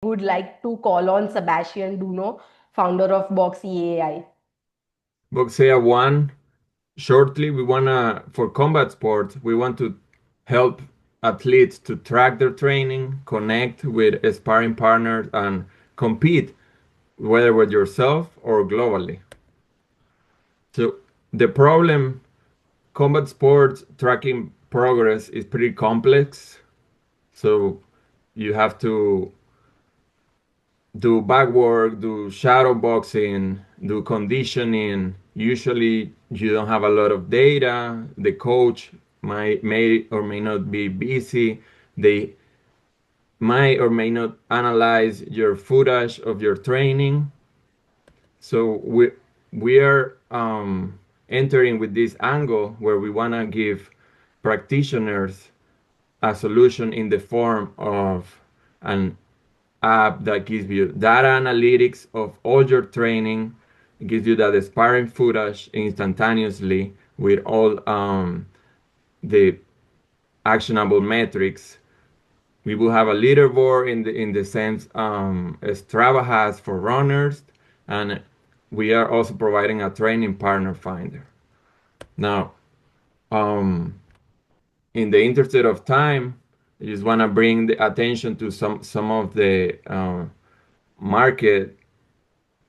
would like to call on Sebastian Duno, founder of BOXEA1. BOXEA1, shortly, for combat sports, we want to help athletes to track their training, connect with sparring partners, and compete, whether with yourself or globally. So the problem, combat sports tracking progress is pretty complex. So you have to do back work, do shadow boxing, do conditioning. Usually you don't have a lot of data. The coach may or may not be busy. They might or may not analyze your footage of your training. So we are entering with this angle where we want to give practitioners a solution in the form of an app that gives you data analytics of all your training. It gives you that sparring footage instantaneously with all the actionable metrics. We will have a leaderboard in the sense Strava has for runners, and we are also providing a training partner finder. Now, in the interest of time, I just want to bring the attention to some of the market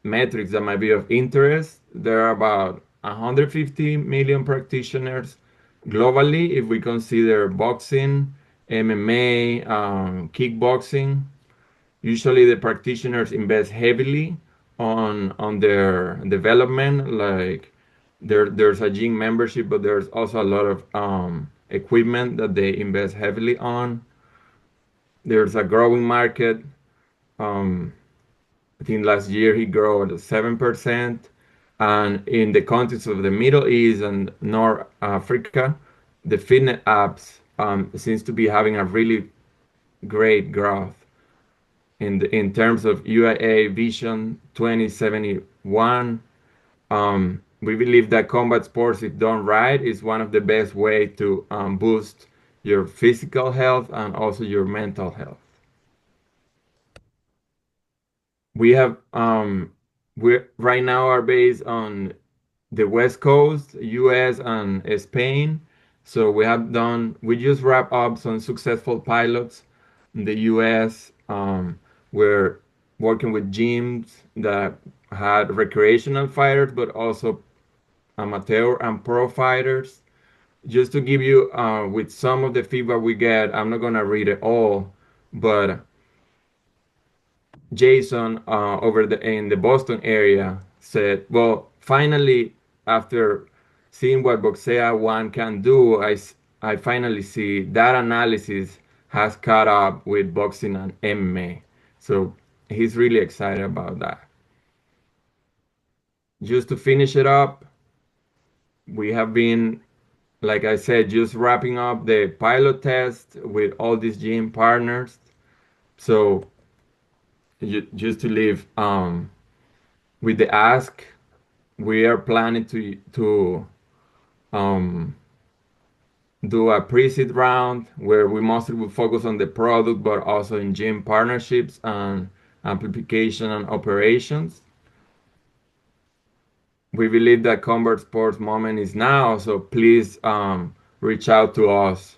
metrics that might be of interest. There are about 150 million practitioners globally if we consider boxing, MMA, kickboxing. Usually the practitioners invest heavily on their development. Like there's a gym membership, but there's also a lot of equipment that they invest heavily on. There's a growing market. I think last year he grew at 7%. And in the countries of the Middle East and North Africa, the fitness apps seems to be having a really great growth. In terms of UAA Vision 2071, we believe that combat sports, if done right, is one of the best way to boost your physical health and also your mental health. We have we right now are based on the West Coast, US and Spain. So we just wrap up some successful pilots in the US. We're working with gyms that had recreational fighters, but also amateur and pro fighters. Just to give you with some of the feedback we get, I'm not gonna read it all, but Jason over in the Boston area said, "Well, finally, after seeing what BOXEA1 can do, I finally see that analysis has caught up with boxing and MMA." So he's really excited about that. Just to finish it up, we have been, like I said, just wrapping up the pilot test with all these gym partners. So just to leave with the ask, we are planning to um, do a pre-seed round where we mostly will focus on the product, but also in gym partnerships and amplification and operations. We believe that combat sports moment is now, so please reach out to us.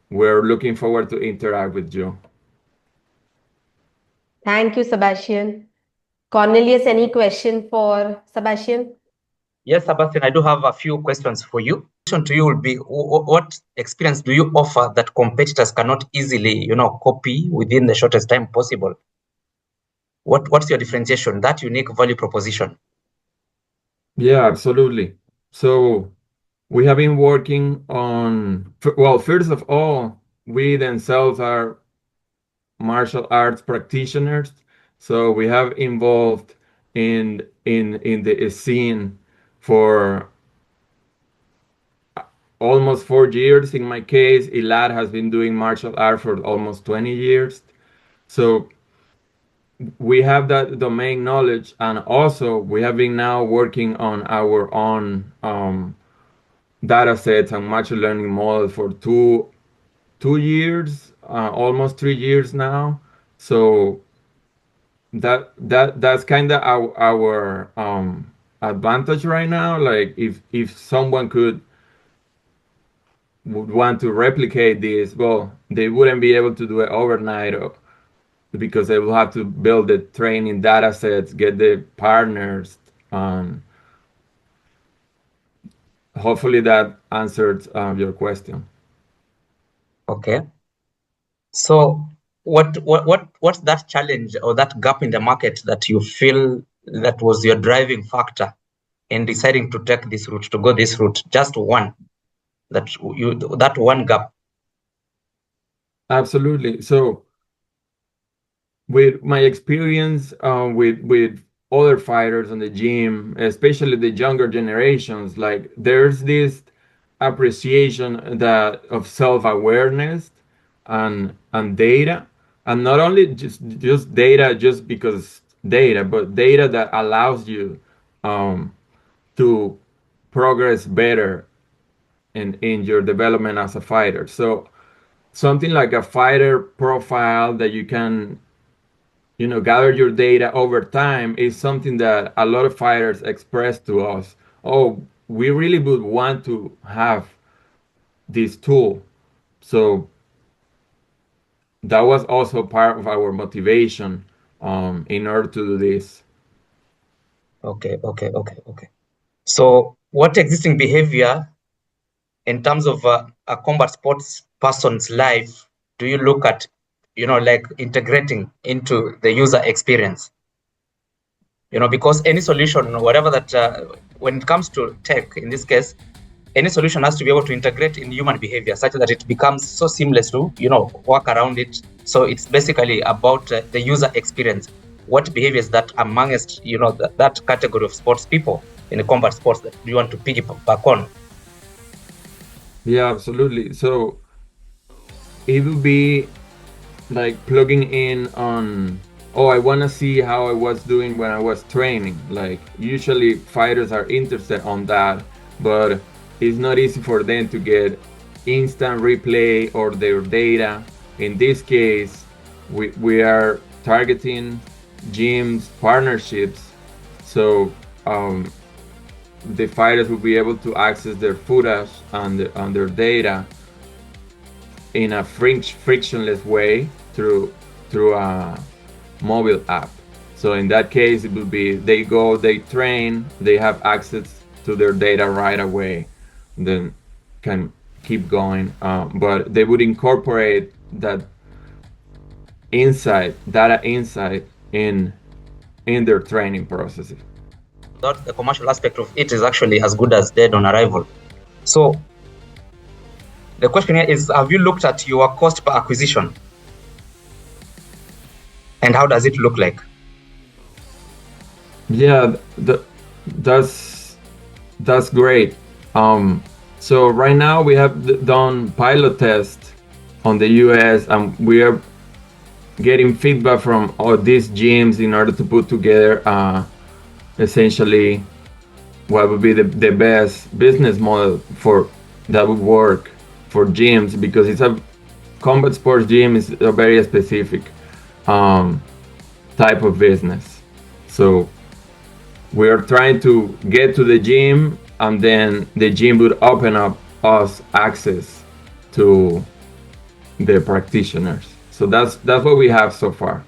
We're looking forward to interact with you. Thank you, Sebastian. Cornelius, any question for Sebastian? Yes, Sebastian, I do have a few questions for you. Question to you will be, what experience do you offer that competitors cannot easily, copy within the shortest time possible? What's your differentiation, that unique value proposition? Yeah, absolutely. So we have been working on, well, first of all, we themselves are martial arts practitioners. So we have involved in the scene for almost 4 years. In my case, Ilad has been doing martial art for almost 20 years. So we have that domain knowledge, and also we have been now working on our own data sets and machine learning models for two years, almost 3 years now. So that's kind of our advantage right now. Like if someone would want to replicate this, well, they wouldn't be able to do it overnight, because they will have to build the training data sets, get the partners. Hopefully that answered your question. Okay. So what's that challenge or that gap in the market that you feel that was your driving factor in deciding to take this route, to go this route? Just one, that one gap. Absolutely. So with my experience with other fighters in the gym, especially the younger generations, like there's this appreciation that of self-awareness and data, and not only just data just because data, but data that allows you to progress better in your development as a fighter. So something like a fighter profile that you can gather your data over time is something that a lot of fighters express to us. Oh, we really would want to have this tool. So that was also part of our motivation in order to do this. Okay. So what existing behavior in terms of a combat sports person's life do you look at, like integrating into the user experience? Because any solution, whatever that, when it comes to tech, in this case, any solution has to be able to integrate in human behavior such that it becomes so seamless to, work around it. So it's basically about the user experience. What behaviors that amongst, that category of sports people in the combat sports that you want to piggyback on? Yeah, absolutely. So it would be like plugging in on, oh, I want to see how I was doing when I was training. Like usually fighters are interested on that, but it's not easy for them to get instant replay or their data. In this case, we are targeting gyms partnerships, so the fighters will be able to access their footage and their data in a frictionless way through a mobile app. So in that case, it would be they go, they train, they have access to their data right away, then can keep going. But they would incorporate that data insight in their training processes. That the commercial aspect of it is actually as good as dead on arrival. So the question here is, have you looked at your cost per acquisition? And how does it look like? Yeah, that's great. So right now we have done pilot tests on the US, and we are getting feedback from all these gyms in order to put together essentially what would be the best business model for that would work for gyms, because it's a combat sports gym is a very specific type of business. So we are trying to get to the gym, and then the gym would open up us access to the practitioners. So that's what we have so far.